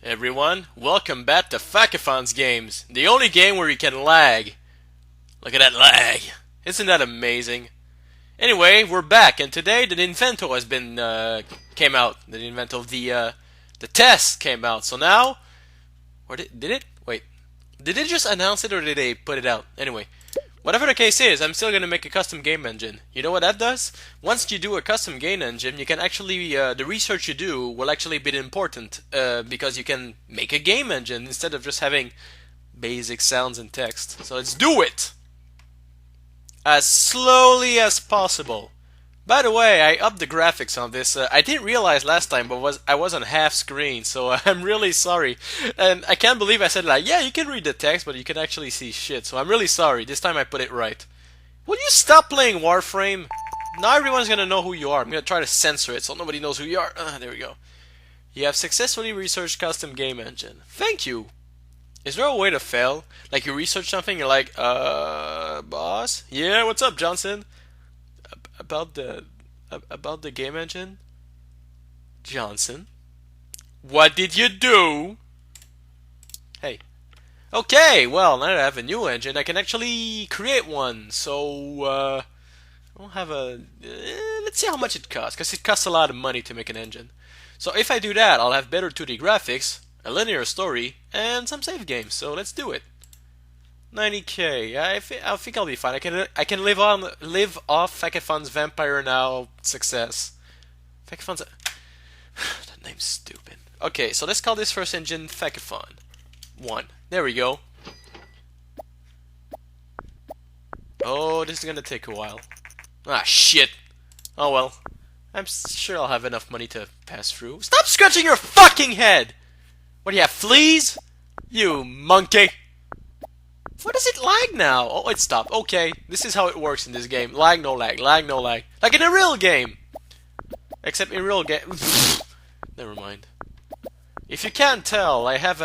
everyone, welcome back to Fakafon's games, the only game where you can lag. Look at that lag. Isn't that amazing? Anyway, we're back, and today the Invento has been came out. The Invento of the test came out. So now, or did it? Wait, did they just announce it or did they put it out? Anyway, whatever the case is, I'm still gonna make a custom game engine. You know what that does? Once you do a custom game engine, you can actually the research you do will actually be important because you can make a game engine instead of just having basic sounds and text. So let's do it as slowly as possible. By the way, I upped the graphics on this. I didn't realize last time, but I was on half screen, so I'm really sorry. And I can't believe I said like, yeah, you can read the text, but you can actually see shit. So I'm really sorry. This time I put it right. Will you stop playing Warframe? Now everyone's gonna know who you are. I'm gonna try to censor it so nobody knows who you are. There we go. You have successfully researched custom game engine. Thank you. Is there a way to fail? Like you research something, you're like, boss? Yeah, what's up, Johnson? About the game engine? Johnson? What did you do? Hey. Okay, well, now that I have a new engine, I can actually create one. So, I'll have a... let's see how much it costs, because it costs a lot of money to make an engine. So if I do that, I'll have better 2D graphics, a linear story, and some save games. So let's do it. 90k. I think I'll be fine. I can live off Fakafon's Vampire Now success. Fakafon's that name's stupid. Okay, so let's call this first engine Fakafon 1. There we go. Oh, this is gonna take a while. Ah, shit. Oh well. I'm sure I'll have enough money to pass through. Stop scratching your fucking head! What do you have, fleas? You monkey! Why does it lag now? Oh, it stopped. Okay, this is how it works in this game. Lag, no lag. Lag, no lag. Like in a real game. Except in real game. Never mind. If you can't tell, I had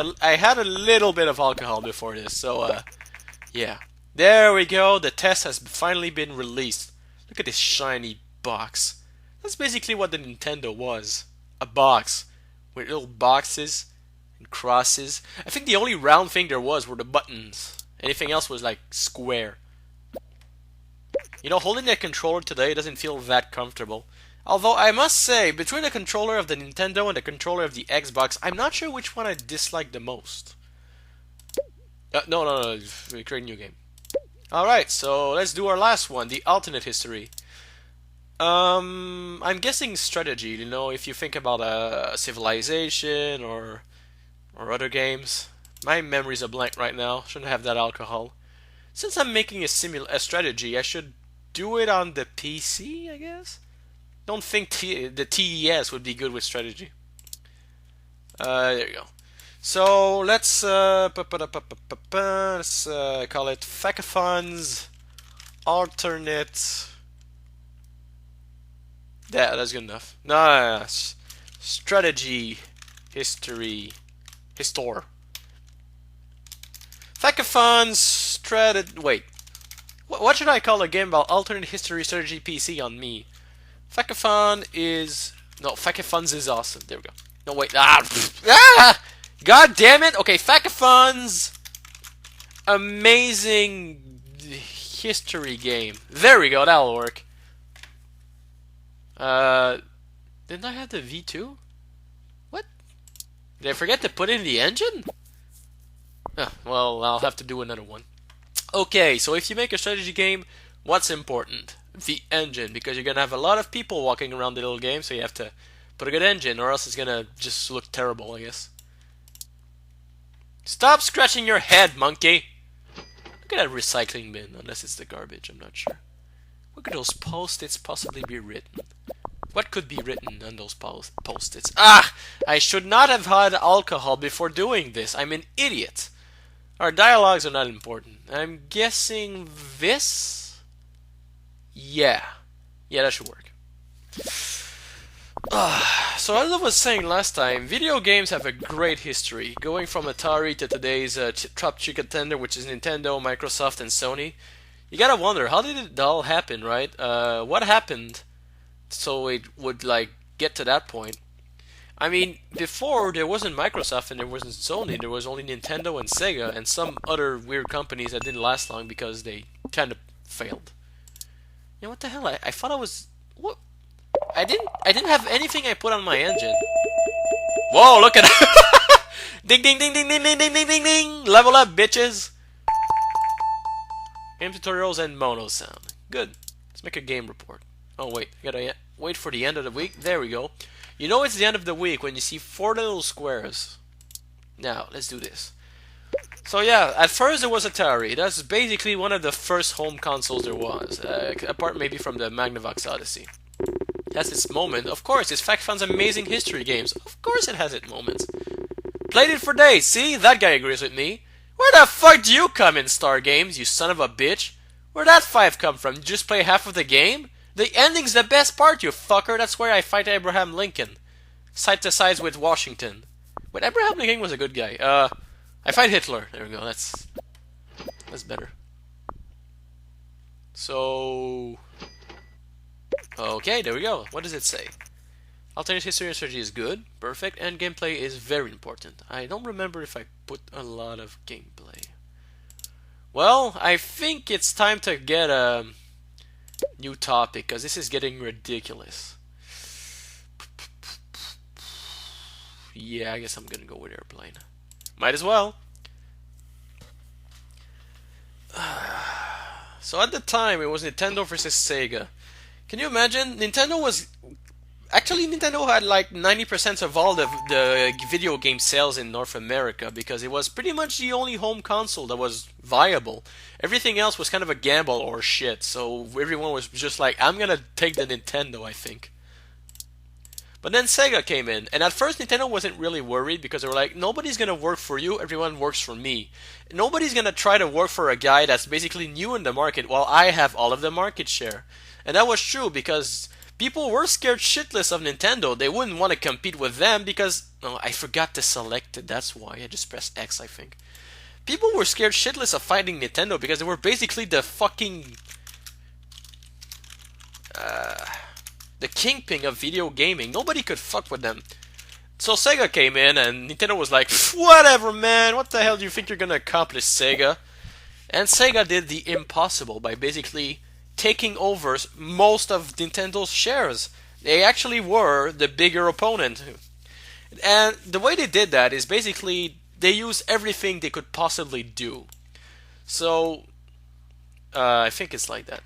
a little bit of alcohol before this, so yeah. There we go. The test has finally been released. Look at this shiny box. That's basically what the Nintendo was. A box with little boxes and crosses. I think the only round thing there was were the buttons. Anything else was like square. You know, holding the controller today doesn't feel that comfortable. Although I must say, between the controller of the Nintendo and the controller of the Xbox, I'm not sure which one I dislike the most. No, create a new game. Alright, so let's do our last one, the alternate history. I'm guessing strategy, you know, if you think about a Civilization or other games. My memory's a blank right now. Shouldn't have that alcohol. Since I'm making a strategy, I should do it on the PC, I guess? Don't think the TES would be good with strategy. There you go. So let's call it Fakafon's alternate. Yeah, that's good enough. Nice. Strategy history. Histor. Fakafon's wait. What should I call a game about alternate history strategy PC on me? Fakafon is... No, Fakafon's is awesome. There we go. No, wait. God damn it! Okay, Fakafon's amazing history game. There we go, that'll work. Didn't I have the V2? What? Did I forget to put in the engine? Well, I'll have to do another one. Okay, so if you make a strategy game, what's important? The engine, because you're gonna have a lot of people walking around the little game, so you have to put a good engine, or else it's gonna just look terrible, I guess. Stop scratching your head, monkey! Look at that recycling bin, unless it's the garbage, I'm not sure. What could those post-its possibly be written? What could be written on those post-its? Ah! I should not have had alcohol before doing this. I'm an idiot. Our dialogues are not important. I'm guessing this? Yeah. Yeah, that should work. So as I was saying last time, video games have a great history, going from Atari to today's top three contender, which is Nintendo, Microsoft, and Sony. You gotta wonder, how did it all happen, right? What happened so it would like get to that point? I mean, before there wasn't Microsoft and there wasn't Sony, there was only Nintendo and Sega and some other weird companies that didn't last long because they kind of failed. You know what the hell? I thought I was what? I didn't have anything I put on my engine. Whoa! Look at that! Ding ding ding ding ding ding ding ding ding ding! Level up, bitches! Game tutorials and mono sound. Good. Let's make a game report. Oh wait, I gotta wait for the end of the week. There we go. You know it's the end of the week when you see 4 little squares. Now, let's do this. So yeah, at first there was Atari. That's basically one of the first home consoles there was, apart maybe from the Magnavox Odyssey. That's its moment. Of course, it's Facafon's amazing history games. Of course it has its moments. Played it for days. See? That guy agrees with me. Where the fuck do you come in, Star Games, you son of a bitch? Where'd that 5 come from? Did you just play half of the game? The ending's the best part, you fucker. That's where I fight Abraham Lincoln. Side to side with Washington. But Abraham Lincoln was a good guy. I fight Hitler. There we go. That's better. So... Okay, there we go. What does it say? Alternate history and strategy is good, perfect, and gameplay is very important. I don't remember if I put a lot of gameplay. Well, I think it's time to get a new topic, because this is getting ridiculous. Yeah, I guess I'm gonna go with airplane. Might as well. So at the time, it was Nintendo versus Sega. Can you imagine? Nintendo had like 90% of all the video game sales in North America because it was pretty much the only home console that was viable. Everything else was kind of a gamble or shit, so everyone was just like, I'm gonna take the Nintendo, I think. But then Sega came in, and at first Nintendo wasn't really worried because they were like, nobody's gonna work for you, everyone works for me. Nobody's gonna try to work for a guy that's basically new in the market while I have all of the market share. And that was true because people were scared shitless of Nintendo. They wouldn't want to compete with them because... Oh, I forgot to select it. That's why. I just pressed X, I think. People were scared shitless of fighting Nintendo because they were basically the fucking... the kingpin of video gaming. Nobody could fuck with them. So Sega came in and Nintendo was like, whatever, man. What the hell do you think you're going to accomplish, Sega? And Sega did the impossible by basically... taking over most of Nintendo's shares. They actually were the bigger opponent. And the way they did that is basically they used everything they could possibly do. So, I think it's like that.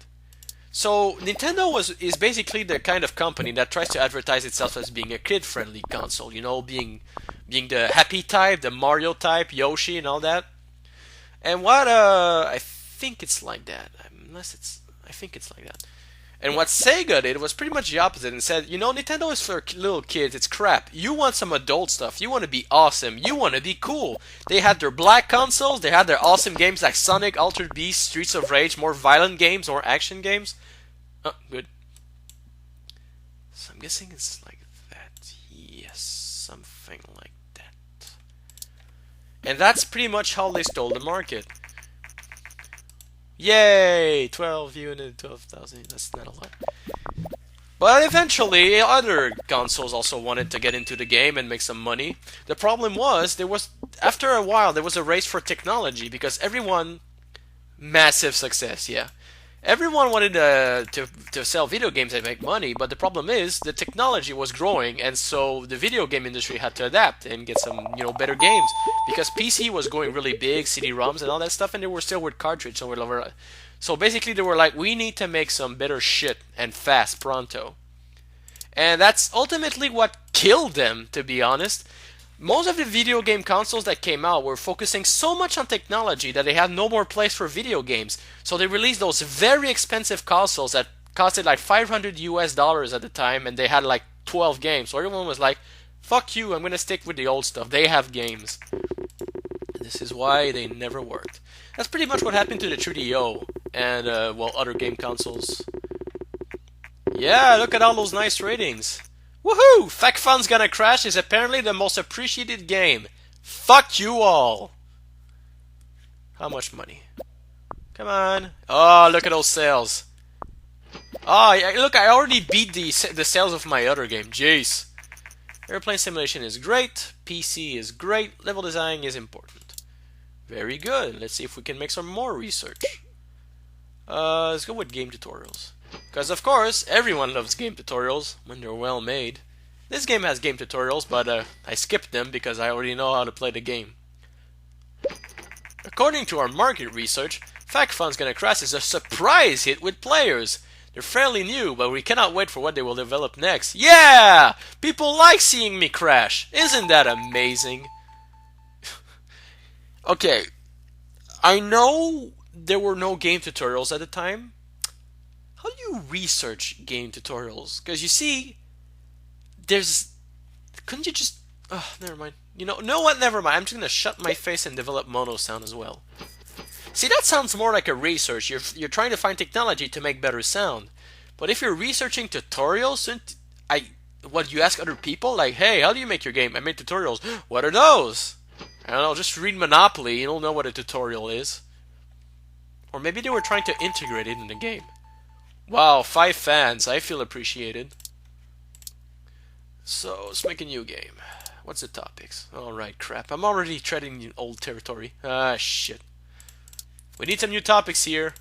So, Nintendo is basically the kind of company that tries to advertise itself as being a kid-friendly console. You know, being the happy type, the Mario type, Yoshi and all that. And what, I think it's like that. I think it's like that. And what Sega did was pretty much the opposite and said, you know, Nintendo is for little kids, it's crap. You want some adult stuff. You want to be awesome. You want to be cool. They had their black consoles. They had their awesome games like Sonic, Altered Beast, Streets of Rage, more violent games, more action games. Oh, good. So I'm guessing it's like that. Yes, something like that. And that's pretty much how they stole the market. Yay! 12 units, 12,000. That's not a lot. But eventually, other consoles also wanted to get into the game and make some money. The problem was, after a while, there was a race for technology because everyone... Massive success, yeah. Everyone wanted to sell video games and make money, but the problem is, the technology was growing, and so the video game industry had to adapt and get some, better games. Because PC was going really big, CD-ROMs and all that stuff, and they were still with cartridge. So basically they were like, we need to make some better shit, and fast, pronto. And that's ultimately what killed them, to be honest. Most of the video game consoles that came out were focusing so much on technology that they had no more place for video games. So they released those very expensive consoles that costed like $500 at the time, and they had like 12 games. So everyone was like, fuck you, I'm gonna stick with the old stuff. They have games. And this is why they never worked. That's pretty much what happened to the 3DO and, other game consoles. Yeah, look at all those nice ratings. Woohoo! Facafon's Gonna Crash is apparently the most appreciated game. Fuck you all! How much money? Come on. Oh, look at those sales. Oh, look, I already beat the sales of my other game. Jeez. Airplane simulation is great. PC is great. Level design is important. Very good. Let's see if we can make some more research. Let's go with game tutorials. Because of course, everyone loves game tutorials when they're well made. This game has game tutorials, but I skipped them because I already know how to play the game. According to our market research, Fakafon's Gonna Crash is a surprise hit with players. They're fairly new, but we cannot wait for what they will develop next. Yeah! People like seeing me crash. Isn't that amazing? Okay, I know there were no game tutorials at the time. How do you research game tutorials? Because you see, couldn't you just... Oh, never mind. You know what? Never mind. I'm just going to shut my face and develop mono sound as well. See, that sounds more like a research. You're trying to find technology to make better sound. But if you're researching tutorials, what you ask other people? Like, hey, how do you make your game? I made tutorials. What are those? I don't know, just read Monopoly. You'll know what a tutorial is. Or maybe they were trying to integrate it in the game. Wow, 5 fans. I feel appreciated. So, let's make a new game. What's the topics? Alright, crap. I'm already treading old territory. Ah, shit. We need some new topics here.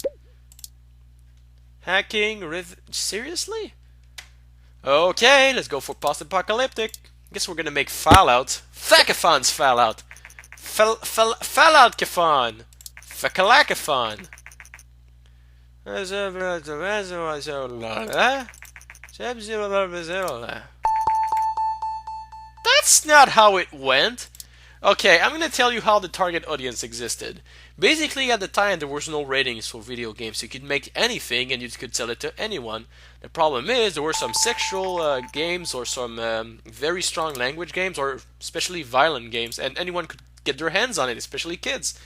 Hacking, seriously? Okay, let's go for post-apocalyptic. Guess we're gonna make Fallout. Fakafon's Fallout. Fallout-kaphon. Fakalakaphon. That's not how it went. Okay, I'm gonna tell you how the target audience existed. Basically, at the time, there was no ratings for video games. You could make anything and you could sell it to anyone. The problem is, there were some sexual games or some very strong language games or especially violent games, and anyone could get their hands on it, especially kids.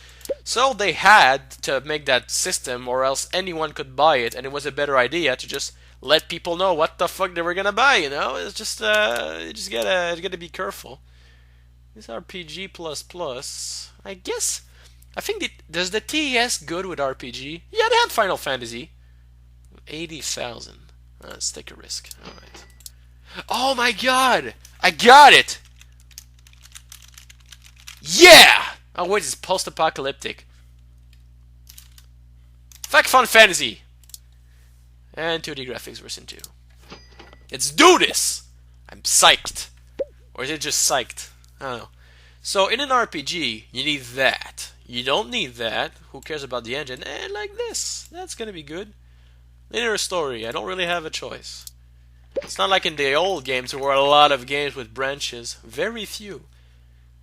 So they had to make that system or else anyone could buy it, and it was a better idea to just let people know what the fuck they were gonna buy, you know? It's just, you just gotta be careful. This RPG++, I guess... I think does the TES good with RPG? Yeah, they had Final Fantasy. 80,000. Let's take a risk. Alright. Oh my god! I got it! Yeah! Oh wait, it's post-apocalyptic. Fakafon Fantasy! And 2D graphics version 2. Let's do this! I'm psyched. Or is it just psyched? I don't know. So in an RPG, you need that. You don't need that. Who cares about the engine? And like this. That's gonna be good. Linear story. I don't really have a choice. It's not like in the old games there were a lot of games with branches. Very few.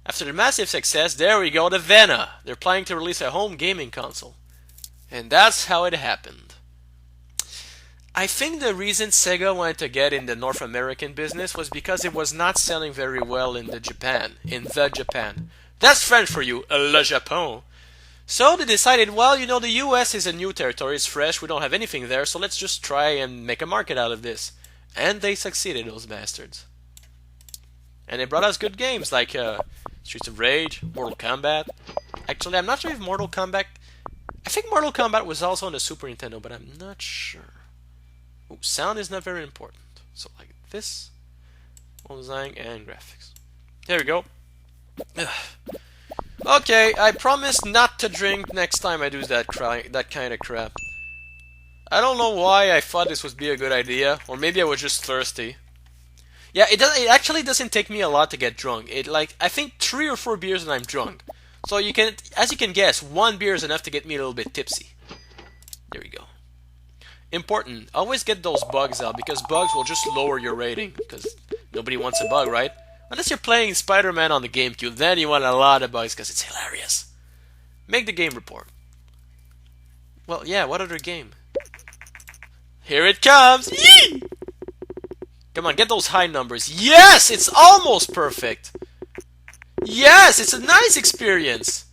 After the massive success, there we go, the Vena. They're planning to release a home gaming console. And that's how it happened. I think the reason Sega wanted to get in the North American business was because it was not selling very well in Japan. That's French for you, le Japon. So they decided, well, you know, the US is a new territory, it's fresh, we don't have anything there, so let's just try and make a market out of this. And they succeeded, those bastards. And they brought us good games like Streets of Rage, Mortal Kombat. Actually, I'm not sure if Mortal Kombat... I think Mortal Kombat was also on the Super Nintendo, but I'm not sure. Ooh, sound is not very important. So like this, design and graphics. There we go. Okay, I promise not to drink next time I do that kind of crap. I don't know why I thought this would be a good idea, or maybe I was just thirsty. Yeah, it actually doesn't take me a lot to get drunk. I think 3 or 4 beers and I'm drunk. So you can, as you can guess, 1 beer is enough to get me a little bit tipsy. There we go. Important, always get those bugs out, because bugs will just lower your rating, because nobody wants a bug, right? Unless you're playing Spider-Man on the GameCube, then you want a lot of bugs, because it's hilarious. Make the game report. Well, yeah, what other game? Here it comes! Yee! Come on, get those high numbers. Yes! It's almost perfect! Yes! It's a nice experience!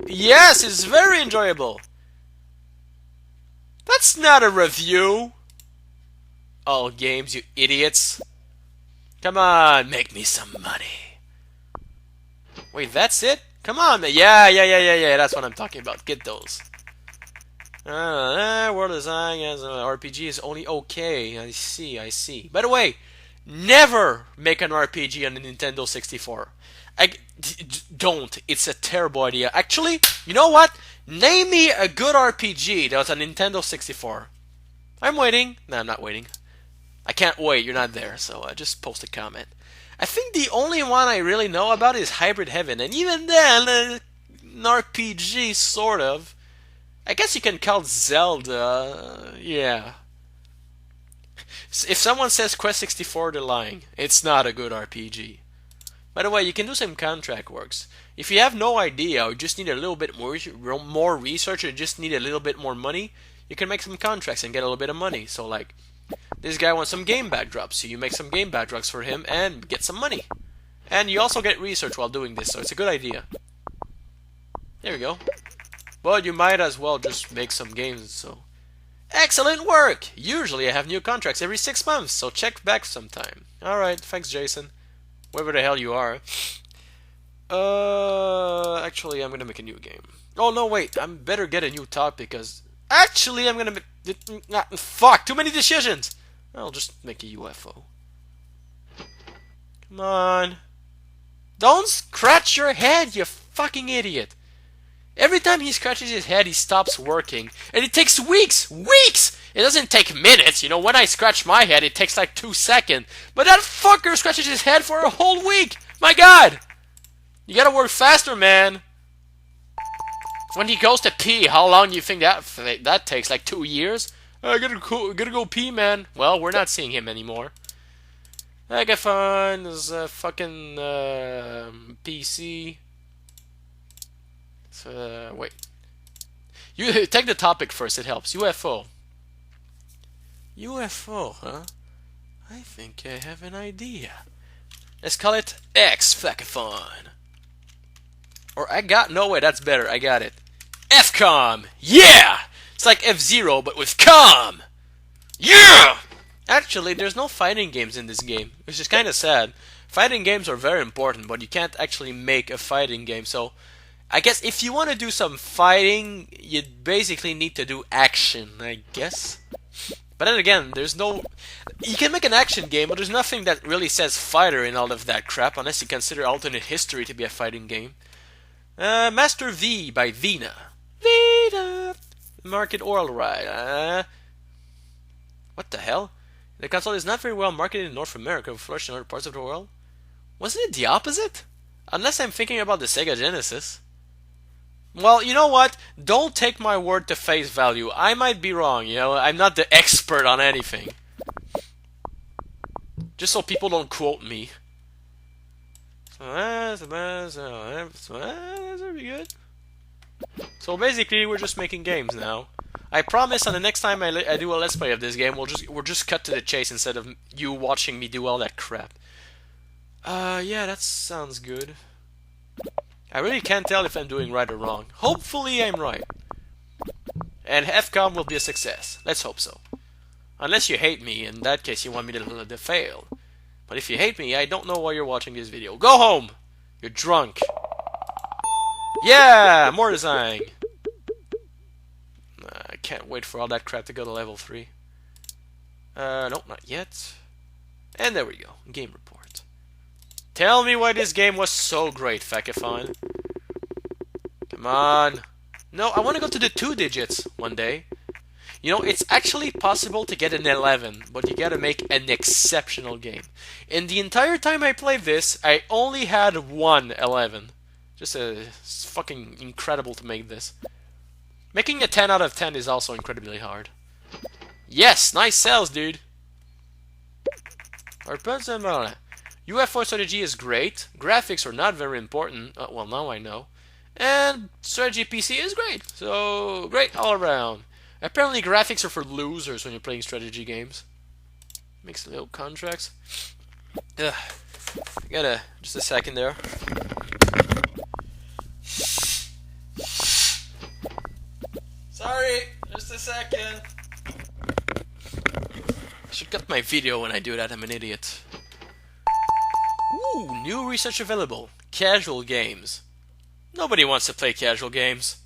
Yes! It's very enjoyable! That's not a review! All games, you idiots. Come on, make me some money. Wait, that's it? Come on, man. Yeah, that's what I'm talking about. Get those. World design as an RPG is only okay. I see. By the way, Never make an RPG on a Nintendo 64. Don't. It's a terrible idea. Actually, you know what? Name me a good RPG that was on Nintendo 64. I'm waiting. No, I'm not waiting. I can't wait. You're not there, so just post a comment. I think the only one I really know about is Hybrid Heaven, and even then, an RPG, sort of. I guess you can call Zelda. Yeah. If someone says Quest 64, they're lying. It's not a good RPG. By the way, you can do some contract works. If you have no idea, or just need a little bit more research, or just need a little bit more money, you can make some contracts and get a little bit of money. So, like, this guy wants some game backdrops, so you make some game backdrops for him and get some money. And you also get research while doing this, so it's a good idea. There we go. But you might as well just make some games, so... Excellent work! Usually I have new contracts every 6 months, so check back sometime. Alright, thanks Jason. Whoever the hell you are. Actually I'm gonna make a new game. Oh no, wait, I'm better get a new topic because... Actually I'm gonna make... Fuck, too many decisions! I'll just make a UFO. Come on. Don't scratch your head, you fucking idiot! Every time he scratches his head, he stops working. And it takes weeks! Weeks! It doesn't take minutes. You know, when I scratch my head, it takes like 2 seconds. But that fucker scratches his head for a whole week! My god! You gotta work faster, man. When he goes to pee, how long do you think that takes? Like 2 years? I gotta go pee, man. Well, we're not seeing him anymore. Fakafon is a fucking PC. Wait. You take the topic first, it helps. UFO. UFO, huh? I think I have an idea. Let's call it X Fakafon. Or no way, that's better. I got it. FCOM. Yeah! It's like F-Zero, but with COM. Yeah! Actually, there's no fighting games in this game, which is kind of sad. Fighting games are very important, but you can't actually make a fighting game, so... I guess if you want to do some fighting, you basically need to do action, I guess. But then again, there's no... You can make an action game, but there's nothing that really says fighter in all of that crap, unless you consider alternate history to be a fighting game. Master V by Vina. Vina! Market oral right. What the hell? The console is not very well marketed in North America, but flourished in other parts of the world. Wasn't it the opposite? Unless I'm thinking about the Sega Genesis. Well, you know what? Don't take my word to face value. I might be wrong, you know? I'm not the expert on anything. Just so people don't quote me. That's pretty good. So basically, we're just making games now. I promise on the next time I do a Let's Play of this game, we'll just cut to the chase instead of you watching me do all that crap. Yeah, that sounds good. I really can't tell if I'm doing right or wrong. Hopefully I'm right. And FCOM will be a success. Let's hope so. Unless you hate me, in that case you want me to fail. But if you hate me, I don't know why you're watching this video. Go home! You're drunk. Yeah! More design! I can't wait for all that crap to go to level 3. Nope, not yet. And there we go. Game report. Tell me why this game was so great, Fakafon. Come on. No, I want to go to the 2 digits one day. You know, it's actually possible to get an 11, but you gotta make an exceptional game. In the entire time I played this, I only had one 11. It's fucking incredible to make this. Making a 10 out of 10 is also incredibly hard. Yes, nice sales, dude. UFO strategy is great. Graphics are not very important. Well, now I know. And strategy PC is great. So, great all around. Apparently graphics are for losers when you're playing strategy games. Makes little contracts. Ugh. Just a second there. Sorry, just a second. I should cut my video when I do that, I'm an idiot. Ooh, new research available. Casual games. Nobody wants to play casual games.